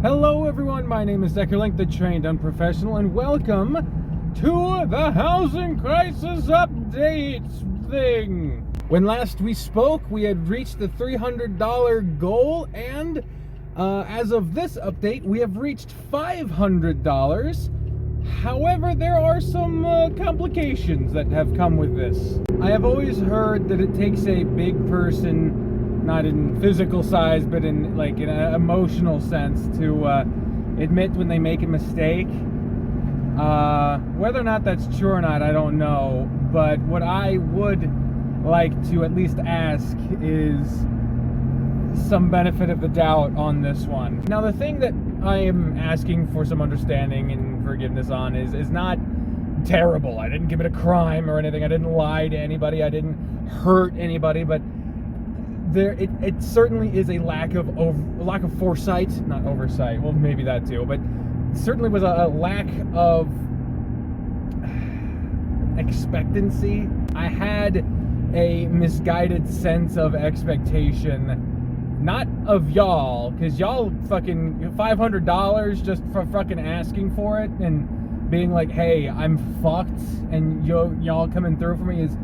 Hello everyone, my name is Decker Link, the trained unprofessional, and welcome to the housing crisis update thing. When last we spoke, we had reached the $300 goal, and as of this update, we have reached $500. However, there are some complications that have come with this. I have always heard that it takes a big person, not in physical size, but in like in an emotional sense, to admit when they make a mistake. Whether or not that's true or not, I don't know. But what I would like to at least ask is some benefit of the doubt on this one. Now, the thing that I am asking for some understanding and forgiveness on is not terrible. I didn't commit a crime or anything. I didn't lie to anybody. I didn't hurt anybody. But it certainly is a lack of foresight, not oversight. Well, maybe that too. But it certainly was a lack of expectancy. I had a misguided sense of expectation. Not of y'all, because y'all fucking $500 just for fucking asking for it and being like, hey, I'm fucked, and y'all coming through for me is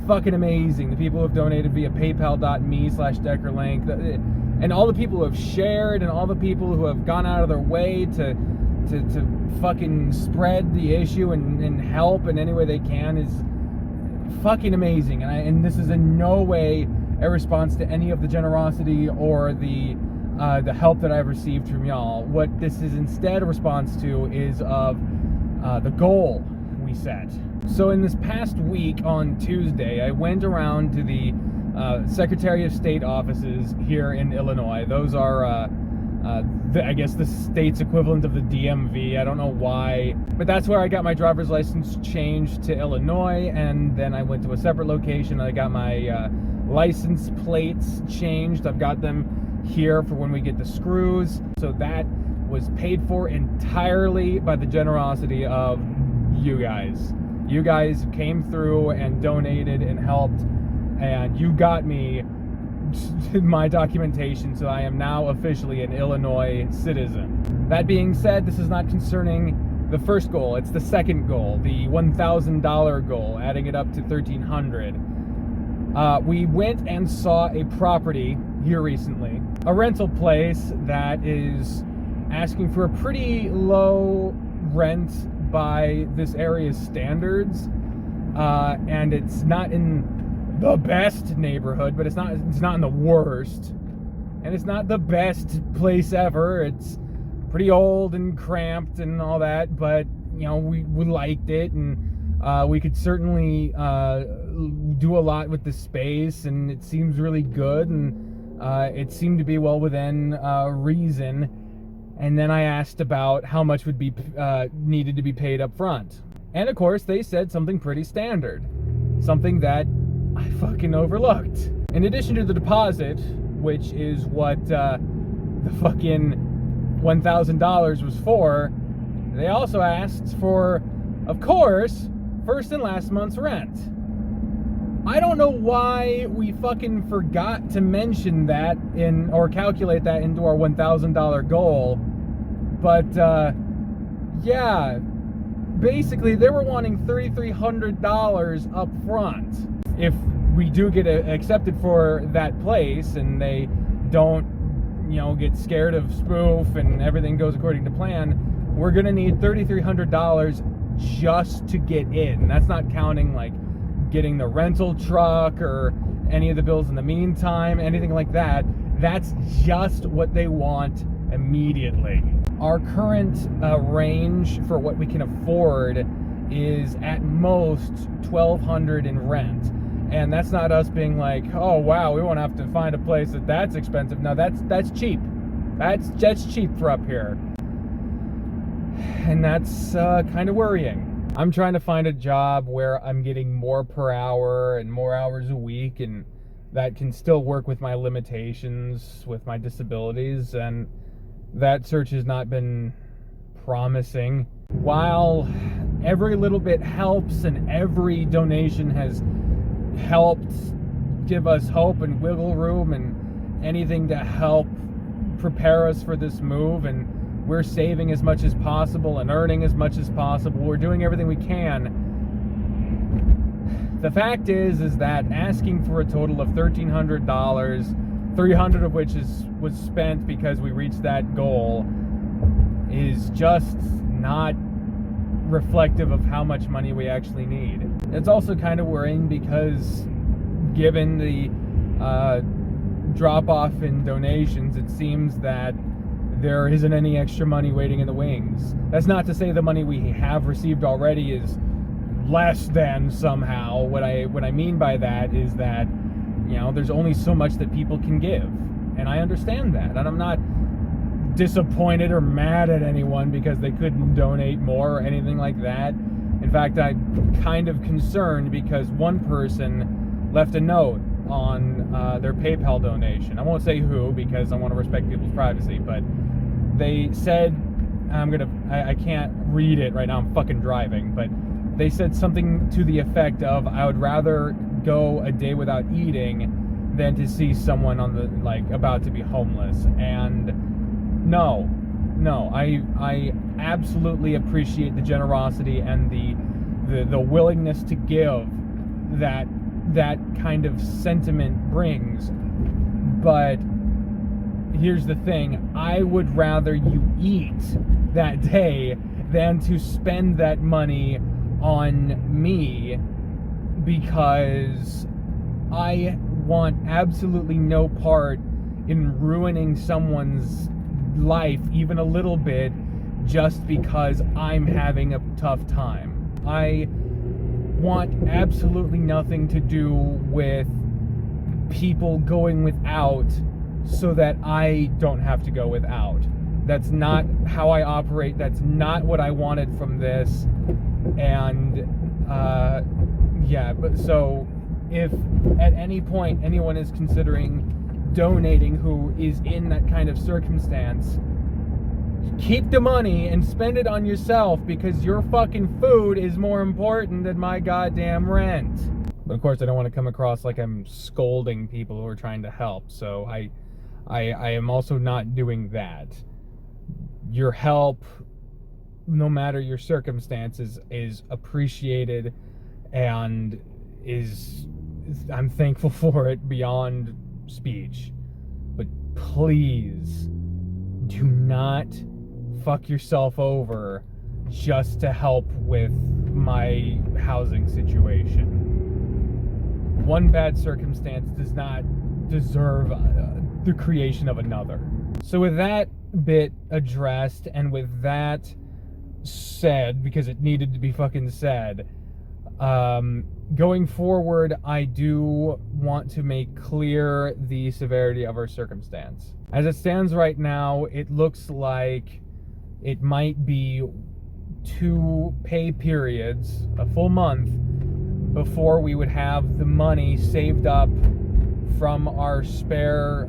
fucking amazing. The people who have donated via paypal.me/DeckerLink, and all the people who have shared, and all the people who have gone out of their way to fucking spread the issue and help in any way they can is fucking amazing. And this is in no way a response to any of the generosity or the help that I've received from y'all. What this is instead a response to is of the goal we set. So in this past week on Tuesday, I went around to the Secretary of State offices here in Illinois. Those are I guess the state's equivalent of the DMV. I don't know why, but that's where I got my driver's license changed to Illinois, and then I went to a separate location. I got my license plates changed. I've got them here for when we get the screws. So that was paid for entirely by the generosity of you guys. You guys came through and donated and helped, and you got me my documentation, so I am now officially an Illinois citizen. That being said, this is not concerning the first goal. It's the second goal, the $1,000 goal, adding it up to $1,300. We went and saw a property here recently, a rental place that is asking for a pretty low rent by this area's standards, and it's not in the best neighborhood, but it's not in the worst, and it's not the best place ever. It's pretty old and cramped and all that, but you know, we liked it, and we could certainly do a lot with the space, and it seems really good, and it seemed to be well within reason. And then I asked about how much would be needed to be paid up front, and of course they said something pretty standard, something that I fucking overlooked. In addition to the deposit, which is what the fucking $1,000 was for, they also asked for, of course, first and last month's rent. I don't know why we fucking forgot to mention that or calculate that into our $1,000 goal, but yeah, basically they were wanting $3,300 up front. If we do get accepted for that place and they don't, you know, get scared of spoof and everything goes according to plan, we're gonna need $3,300 just to get in. That's not counting like getting the rental truck or any of the bills in the meantime, anything like that. That's just what they want immediately. Our current range for what we can afford is at most $1,200 in rent. And that's not us being like, oh wow, we won't have to find a place that's expensive. No, that's cheap. That's cheap for up here. And that's kind of worrying. I'm trying to find a job where I'm getting more per hour and more hours a week, and that can still work with my limitations, with my disabilities, and that search has not been promising. While every little bit helps and every donation has helped give us hope and wiggle room and anything to help prepare us for this move and We're saving as much as possible and earning as much as possible. We're doing everything we can. The fact is that asking for a total of $1,300, $300 of which was spent because we reached that goal, is just not reflective of how much money we actually need. It's also kind of worrying because given the drop-off in donations, it seems that there isn't any extra money waiting in the wings. That's not to say the money we have received already is less than somehow. What I mean by that is that, you know, there's only so much that people can give. And I understand that. And I'm not disappointed or mad at anyone because they couldn't donate more or anything like that. In fact, I'm kind of concerned because one person left a note on their PayPal donation. I won't say who because I want to respect people's privacy, but they said, I can't read it right now, I'm fucking driving, but they said something to the effect of, I would rather go a day without eating than to see someone on the, like, about to be homeless. And no, I absolutely appreciate the generosity and the willingness to give that kind of sentiment brings. But here's the thing, I would rather you eat that day than to spend that money on me, because I want absolutely no part in ruining someone's life even a little bit just because I'm having a tough time. I want absolutely nothing to do with people going without so that I don't have to go without. That's not how I operate. That's not what I wanted from this. And yeah, but so if at any point anyone is considering donating who is in that kind of circumstance, keep the money and spend it on yourself, because your fucking food is more important than my goddamn rent. But of course I don't want to come across like I'm scolding people who are trying to help, so I am also not doing that. Your help, no matter your circumstances, is appreciated and I'm thankful for it beyond speech. But please do not fuck yourself over just to help with my housing situation. One bad circumstance does not deserve the creation of another. So with that bit addressed, and with that said, because it needed to be fucking said, going forward, I do want to make clear the severity of our circumstance. As it stands right now, it looks like it might be 2 pay periods, a full month, before we would have the money saved up from our spare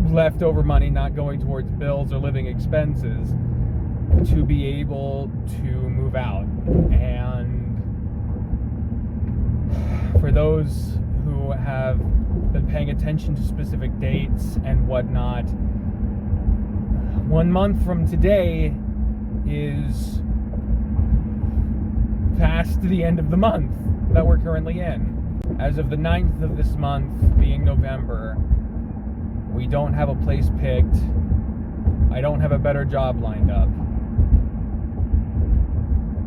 leftover money not going towards bills or living expenses to be able to move out. And for those who have been paying attention to specific dates and whatnot, 1 month from today is past the end of the month that we're currently in. As of the 9th of this month, being November, we don't have a place picked. I don't have a better job lined up.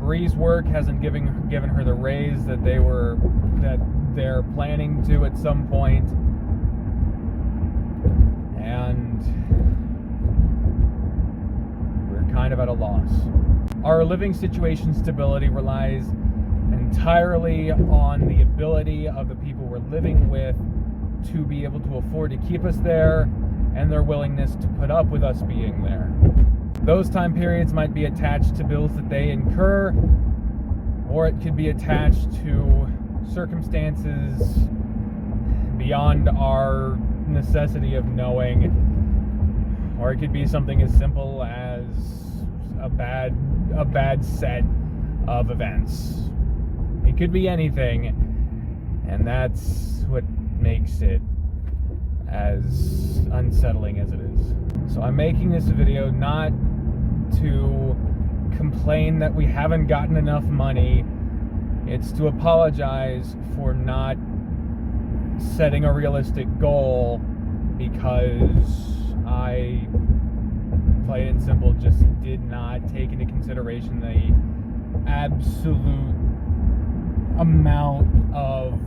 Bri's work hasn't given her the raise that they're planning to at some point. And we're kind of at a loss. Our living situation stability relies entirely on the ability of the people we're living with to be able to afford to keep us there, and their willingness to put up with us being there. Those time periods might be attached to bills that they incur, or it could be attached to circumstances beyond our necessity of knowing, or it could be something as simple as a bad set of events. It could be anything, and that's what makes it as unsettling as it is. So I'm making this video not to complain that we haven't gotten enough money. It's to apologize for not setting a realistic goal, because I, plain and simple, just did not take into consideration the absolute amount of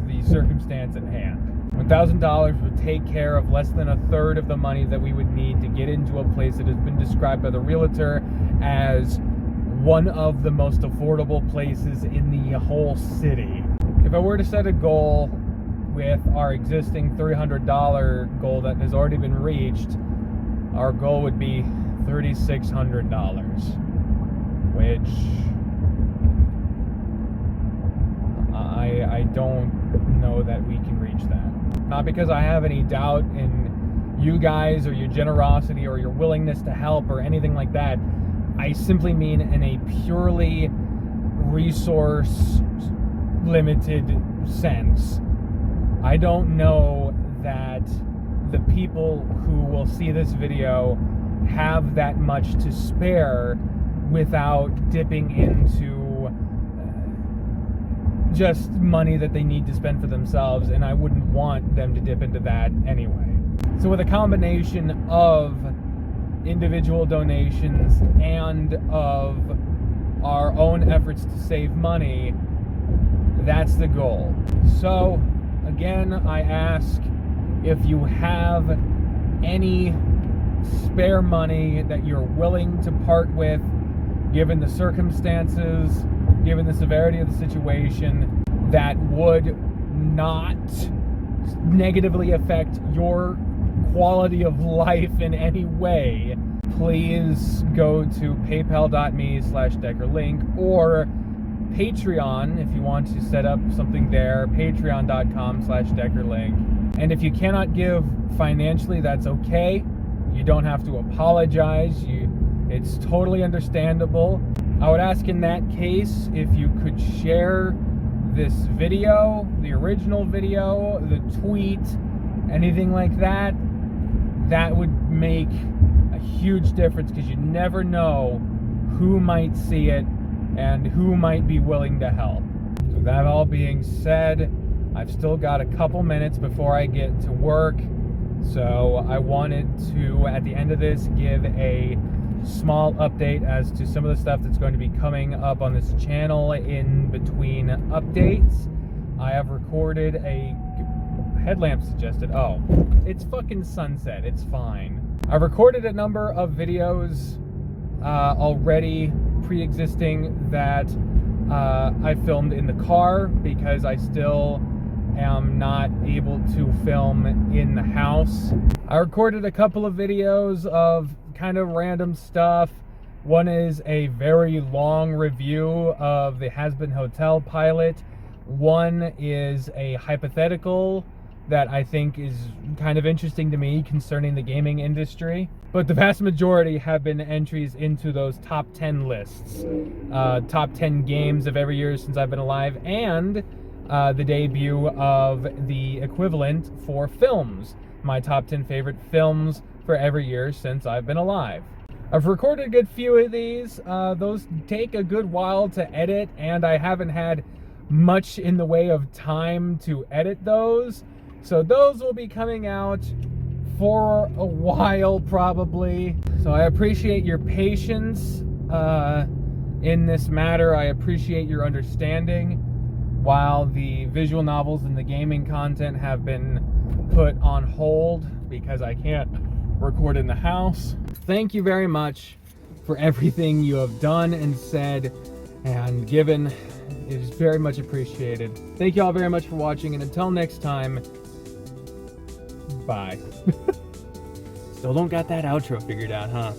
the circumstance at hand. $1,000 would take care of less than a third of the money that we would need to get into a place that has been described by the realtor as one of the most affordable places in the whole city. If I were to set a goal with our existing $300 goal that has already been reached, our goal would be $3,600, which I don't know that we can reach that. Not because I have any doubt in you guys or your generosity or your willingness to help or anything like that. I simply mean in a purely resource limited sense. I don't know that the people who will see this video have that much to spare without dipping into just money that they need to spend for themselves, and I wouldn't want them to dip into that anyway. So with a combination of individual donations and of our own efforts to save money, that's the goal. So again, I ask if you have any spare money that you're willing to part with, given the circumstances, given the severity of the situation, that would not negatively affect your quality of life in any way, please go to paypal.me/DeckerLink or Patreon if you want to set up something there, patreon.com/DeckerLink. And if you cannot give financially, that's okay. You don't have to apologize. It's totally understandable. I would ask in that case if you could share this video, the original video, the tweet, anything like that. That would make a huge difference, because you never know who might see it and who might be willing to help. So that all being said, I've still got a couple minutes before I get to work. So I wanted to, at the end of this, give a small update as to some of the stuff that's going to be coming up on this channel in between updates. I have recorded a headlamp suggested. Oh, it's fucking sunset. It's fine. I recorded a number of videos already pre-existing that I filmed in the car, because I still am not able to film in the house. I recorded a couple of videos of kind of random stuff. One is a very long review of the Has Been Hotel pilot. One is a hypothetical that I think is kind of interesting to me concerning the gaming industry. But the vast majority have been entries into those top 10 lists. Top 10 games of every year since I've been alive, and the debut of the equivalent for films. My top 10 favorite films for every year since I've been alive. I've recorded a good few of these. Those take a good while to edit, and I haven't had much in the way of time to edit those. So those will be coming out for a while probably. So I appreciate your patience in this matter. I appreciate your understanding while the visual novels and the gaming content have been put on hold because I can't record in the house. Thank you very much for everything you have done and said and given. It is very much appreciated. Thank you all very much for watching, and until next time, bye. Still don't got that outro figured out, huh?